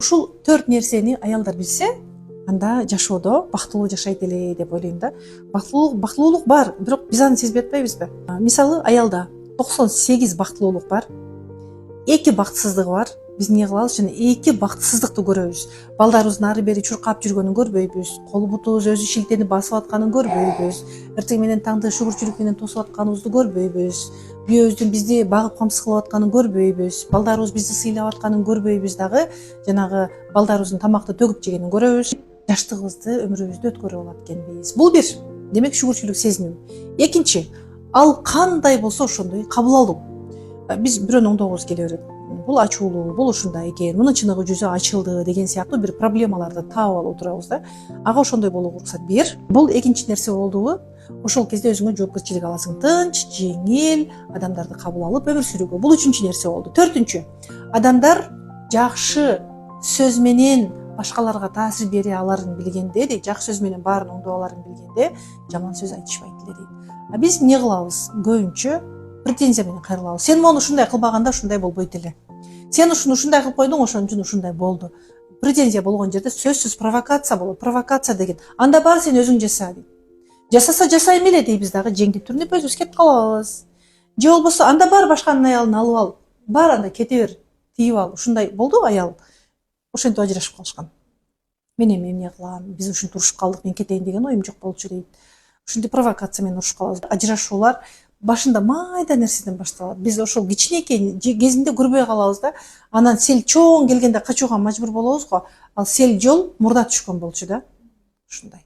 Ушул 4 нерсени аялдар билсе, анда жашоодо бактылуу жашайт эле деп ойлойм да. Бактылуулук бар, бирок биз аны сезбей атпайбызбы? Мисалы, аялда 98 бактылуулук бар, 2 бактысыздыгы бар. Биз эмне кылабыз? Жана 2 бактысыздыкты көрөбүз. Балдарыбыздын ары бери чуркап жүргөнүн көрбөйбүз. Кол бутубуз өзү шилтенип басып атканын көрбөйбүз. Эртең менен таңды шүгүрчүлүк менен тосуп атканыбызды көрбөйбүз. Бүйөөбүздүн бизди багып камсыз кылып атканын көрбөйбүз. Балдарыбыз бизди сыйлап атканын көрбөйбүз дагы. Жанагы балдарыбыздын тамакты төгүп жегенин көрөбүз. Жаштыгыбызды, өмүрүбүздү өткөрүп алат экенбиз. Бул бир. Демек шүгүрчүлүк сезинүү. Экинчи, ал кандай болсо ошондой кабыл алуу. Биз бирөөнү оңдогубуз келе берет. Бул ачуулуу, бул ушундай экен, мунун чыныгы жүзү ачылды деген сыяктуу бир проблемаларды таап алып отурабыз да. Ага ошондой болууга уруксат бер. Бул экинчи нерсе болдубу? Ошол кезде өзүңө жоопкерчилик аласың. Тынч, жеңил, адамдарды кабыл алып өмүр сүрүүгө. Бул үчүнчү нерсе болду. Төртүнчү, адамдар жакшы сөз менен башкаларга таасир бере аларын билгенде, жакшы сөз менен баарын оңдоп аларын билгенде, жаман сөз айтышпайт эле дейт. Биз эмне кылабыз? Көбүнчө претензия менен кайрылабыз. Сен мону ушундай кылбаганда ушундай болбойт эле. Сен ушундай кылып койдуң, ошон үчүн ушундай болду. Претензия болгон жерде сөзсүз провокация болот. Провокация деген анда бар сен өзүң жаса дейт. Жасаса жасайм эле дейбиз дагы, жеңдип түрүнүп өзүбүз кетип калабыз. Же болбосо анда бар башканын аялын алып ал. Бар анда кете бер, тийип ал. Ушундай болду аял. Ошентип ажырашып калышкан. Мен эмне кылам? Биз ушинтип урушуп калдык, мен кетейин деген оюм жок болчу дейт. Ушинтип провокация менен урушуп калабыз. Ажырашуулар башында майда нерседен башталат. Биз ошол кичинекей кезинде көрбөй калабыз да. Анан сел чоң келгенде качууга мажбур болобуз го. Ал сел жол мурда түшкөн болчу да. Ушундай.